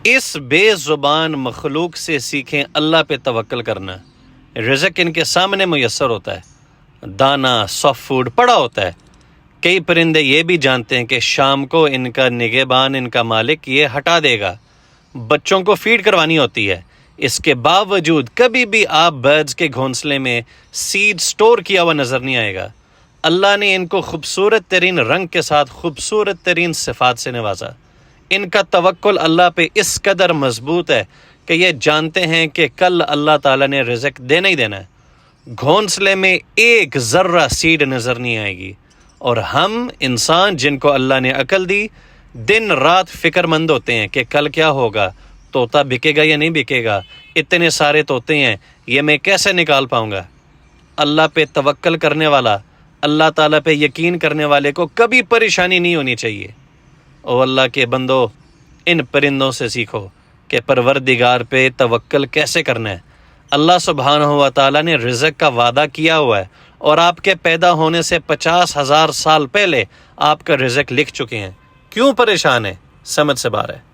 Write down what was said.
اس بے زبان مخلوق سے سیکھیں اللہ پہ توکل کرنا۔ رزق ان کے سامنے میسر ہوتا ہے، دانا سافٹ فوڈ پڑا ہوتا ہے۔ کئی پرندے یہ بھی جانتے ہیں کہ شام کو ان کا نگہبان، ان کا مالک یہ ہٹا دے گا، بچوں کو فیڈ کروانی ہوتی ہے۔ اس کے باوجود کبھی بھی آپ برڈز کے گھونسلے میں سیڈ سٹور کیا ہوا نظر نہیں آئے گا۔ اللہ نے ان کو خوبصورت ترین رنگ کے ساتھ خوبصورت ترین صفات سے نوازا۔ ان کا توکل اللہ پہ اس قدر مضبوط ہے کہ یہ جانتے ہیں کہ کل اللہ تعالیٰ نے رزق دینا ہی دینا ہے۔ گھونسلے میں ایک ذرہ سیڈ نظر نہیں آئے گی، اور ہم انسان جن کو اللہ نے عقل دی، دن رات فکر مند ہوتے ہیں کہ کل کیا ہوگا، طوطا بکے گا یا نہیں بکے گا، اتنے سارے طوطے ہیں، یہ میں کیسے نکال پاؤں گا۔ اللہ پہ توکل کرنے والا، اللہ تعالیٰ پہ یقین کرنے والے کو کبھی پریشانی نہیں ہونی چاہیے۔ او اللہ کے بندو، ان پرندوں سے سیکھو کہ پروردگار پہ توکل کیسے کرنا ہے۔ اللہ سبحانہ و تعالیٰ نے رزق کا وعدہ کیا ہوا ہے، اور آپ کے پیدا ہونے سے 50,000 سال پہلے آپ کا رزق لکھ چکے ہیں۔ کیوں پریشان ہیں؟ سمجھ سے باہر ہے۔